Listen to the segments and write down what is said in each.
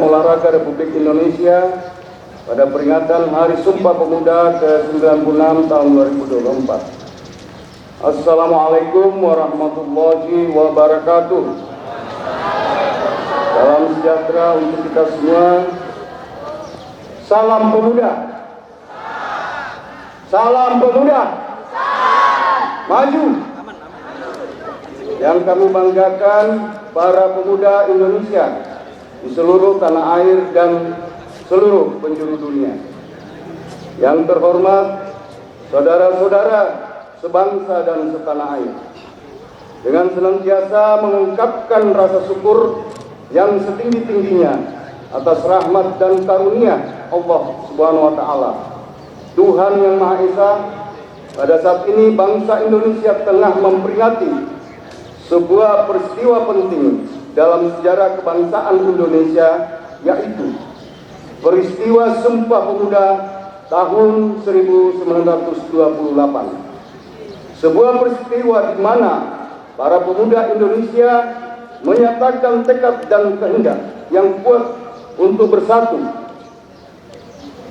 Olahraga Republik Indonesia pada peringatan Hari Sumpah Pemuda ke-96 tahun 2024. Assalamualaikum warahmatullahi wabarakatuh. Salam sejahtera untuk kita semua. Salam pemuda. Salam pemuda. Maju. Yang kami banggakan para pemuda Indonesia di seluruh tanah air dan seluruh penjuru dunia. Yang terhormat saudara-saudara sebangsa dan setanah air, dengan senantiasa mengungkapkan rasa syukur yang setinggi-tingginya atas rahmat dan karunia Allah Subhanahu wa Ta'ala, Tuhan yang Maha Esa. Pada saat ini bangsa Indonesia tengah memperingati sebuah peristiwa penting dalam sejarah kebangsaan Indonesia, yaitu peristiwa Sumpah Pemuda tahun 1928. Sebuah peristiwa di mana para pemuda Indonesia menyatakan tekad dan kehendak yang kuat untuk bersatu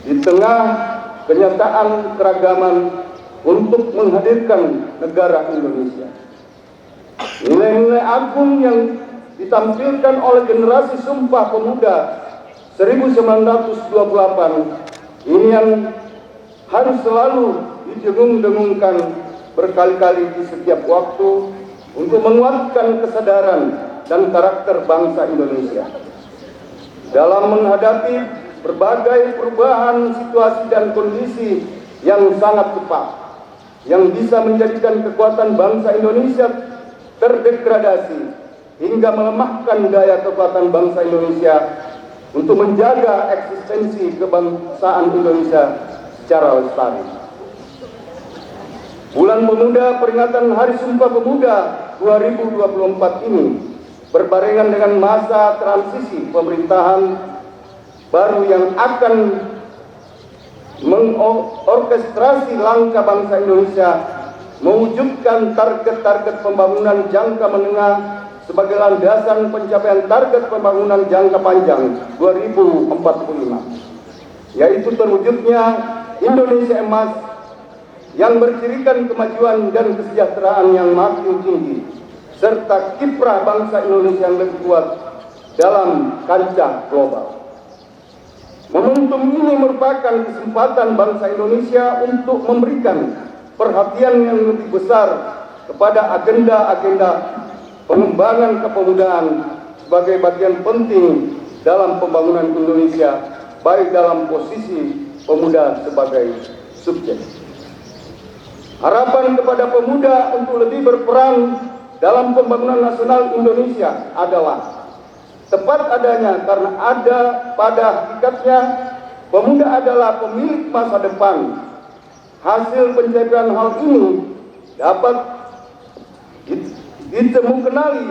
di tengah kenyataan keragaman untuk menghadirkan negara Indonesia. Nilai-nilai agung yang ditampilkan oleh generasi Sumpah Pemuda 1928 ini yang harus selalu didengung-dengungkan berkali-kali di setiap waktu untuk menguatkan kesadaran dan karakter bangsa Indonesia dalam menghadapi berbagai perubahan situasi dan kondisi yang sangat cepat, yang bisa menjadikan kekuatan bangsa Indonesia terdegradasi hingga melemahkan daya kekuatan bangsa Indonesia untuk menjaga eksistensi kebangsaan Indonesia secara lestari. Bulan Pemuda, peringatan Hari Sumpah Pemuda 2024 ini berbarengan dengan masa transisi pemerintahan baru yang akan mengorkestrasi langkah bangsa Indonesia mewujudkan target-target pembangunan jangka menengah sebagai landasan pencapaian target pembangunan jangka panjang 2045, yaitu terwujudnya Indonesia Emas yang bercirikan kemajuan dan kesejahteraan yang makin tinggi, serta kiprah bangsa Indonesia yang lebih kuat dalam kancah global. Momentum ini merupakan kesempatan bangsa Indonesia untuk memberikan perhatian yang lebih besar kepada agenda-agenda pengembangan kepemudaan sebagai bagian penting dalam pembangunan Indonesia, baik dalam posisi pemuda sebagai subjek. Harapan kepada pemuda untuk lebih berperan dalam pembangunan nasional Indonesia adalah tepat adanya karena ada pada hakikatnya pemuda adalah pemilik masa depan. Hasil pencapaian hal ini dapat ditemukanali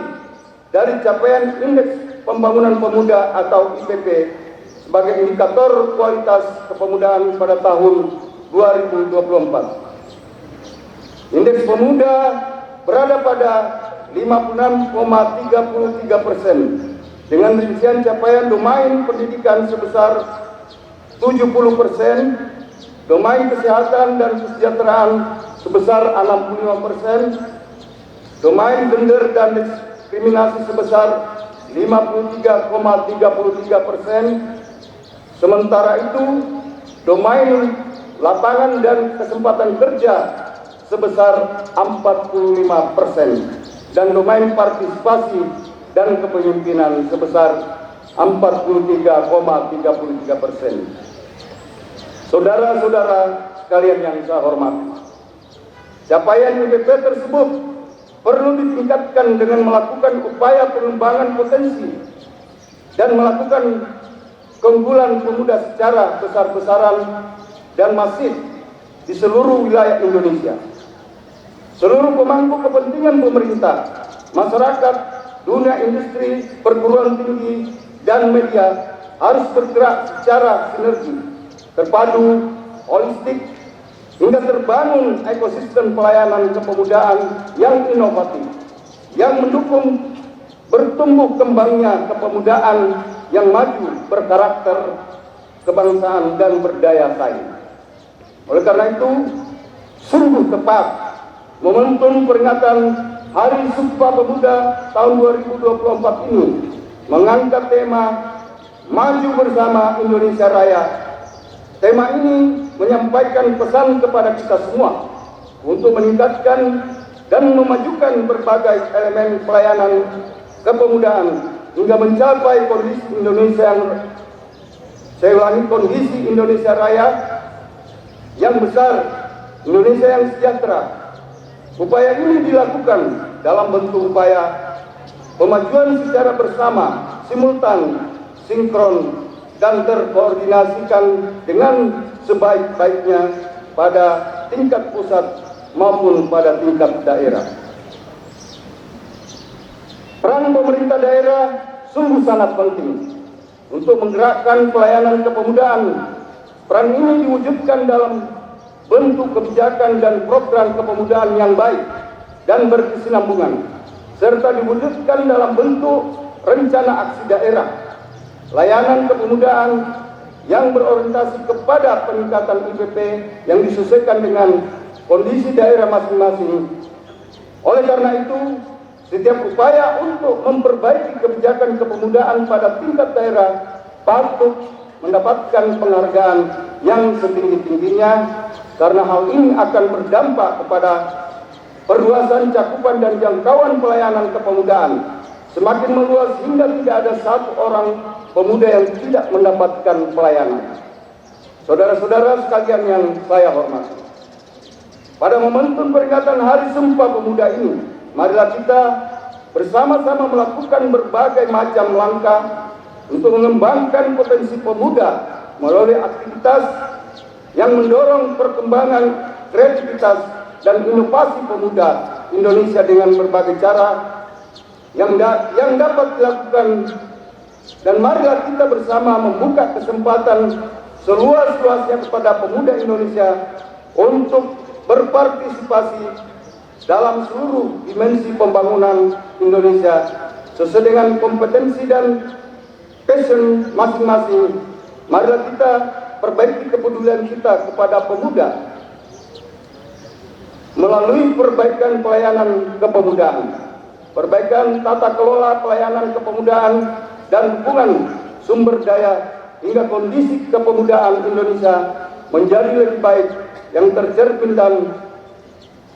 dari capaian Indeks Pembangunan Pemuda atau IPP sebagai indikator kualitas kepemudaan pada tahun 2024. Indeks pemuda berada pada 56,33% dengan rincian capaian domain pendidikan sebesar 70%, domain kesehatan dan kesejahteraan sebesar 65%, domain gender dan diskriminasi sebesar 53,33%. Sementara itu, domain lapangan dan kesempatan kerja sebesar 45% dan domain partisipasi dan kepemimpinan sebesar 43,33%. Saudara-saudara sekalian yang saya hormati, capaian IPP tersebut perlu ditingkatkan dengan melakukan upaya pengembangan potensi dan melakukan keunggulan pemuda secara besar-besaran dan masif di seluruh wilayah Indonesia. Seluruh pemangku kepentingan pemerintah, masyarakat, dunia industri, perguruan tinggi, dan media harus bergerak secara sinergi, terpadu, holistik, hingga terbangun ekosistem pelayanan kepemudaan yang inovatif, yang mendukung bertumbuh kembangnya kepemudaan yang maju, berkarakter kebangsaan dan berdaya saing. Oleh karena itu, sungguh tepat momentum peringatan Hari Sumpah Pemuda tahun 2024 ini mengangkat tema Maju Bersama Indonesia Raya. Tema ini menyampaikan pesan kepada kita semua untuk meningkatkan dan memajukan berbagai elemen pelayanan kepemudaan hingga mencapai kondisi Indonesia Raya yang besar, Indonesia yang sejahtera. Upaya ini dilakukan dalam bentuk upaya pemajuan secara bersama, simultan, sinkron, dan terkoordinasikan dengan sebaik-baiknya pada tingkat pusat maupun pada tingkat daerah. Peran pemerintah daerah sungguh sangat penting untuk menggerakkan pelayanan kepemudaan. Peran ini diwujudkan dalam bentuk kebijakan dan program kepemudaan yang baik dan berkesinambungan, serta diwujudkan dalam bentuk rencana aksi daerah, layanan kepemudaan yang berorientasi kepada peningkatan IPP yang disesuaikan dengan kondisi daerah masing-masing. Oleh karena itu, setiap upaya untuk memperbaiki kebijakan kepemudaan pada tingkat daerah patut mendapatkan penghargaan yang setinggi-tingginya, karena hal ini akan berdampak kepada perluasan cakupan dan jangkauan pelayanan kepemudaan semakin meluas hingga tidak ada satu orang pemuda yang tidak mendapatkan pelayanan. Saudara-saudara sekalian yang saya hormati, pada momentum peringatan Hari Sumpah Pemuda ini, marilah kita bersama-sama melakukan berbagai macam langkah untuk mengembangkan potensi pemuda melalui aktivitas yang mendorong perkembangan kreativitas dan inovasi pemuda Indonesia dengan berbagai cara yang dapat dilakukan. Dan marilah kita bersama membuka kesempatan seluas-luasnya kepada pemuda Indonesia untuk berpartisipasi dalam seluruh dimensi pembangunan Indonesia sesuai dengan kompetensi dan passion masing-masing. Marilah kita perbaiki kepedulian kita kepada pemuda melalui perbaikan pelayanan kepemudaan, perbaikan tata kelola pelayanan kepemudaan dan dukungan sumber daya hingga kondisi kepemudaan Indonesia menjadi lebih baik yang tercermin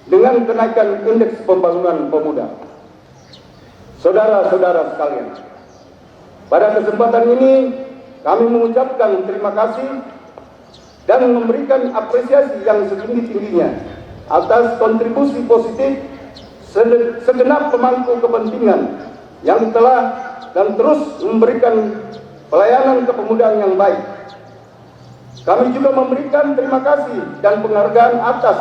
dengan kenaikan indeks pembangunan pemuda. Saudara-saudara sekalian, pada kesempatan ini kami mengucapkan terima kasih dan memberikan apresiasi yang setinggi-tingginya atas kontribusi positif segenap pemangku kepentingan yang telah dan terus memberikan pelayanan kepemudaan yang baik. Kami juga memberikan terima kasih dan penghargaan atas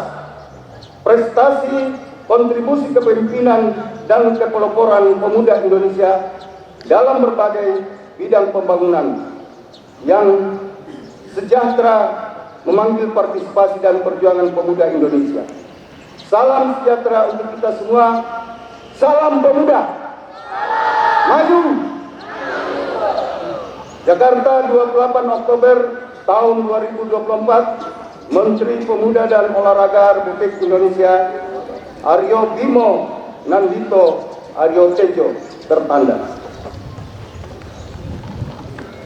prestasi, kontribusi kepemimpinan dan kepeloporan pemuda Indonesia dalam berbagai bidang pembangunan yang sejahtera, memanggil partisipasi dan perjuangan pemuda Indonesia. Salam sejahtera untuk kita semua. Salam pemuda. Maju. Jakarta, 28 Oktober tahun 2024. Menteri Pemuda dan Olahraga Republik Indonesia Aryo Bimo Nandito Aryo Tejo tertanda.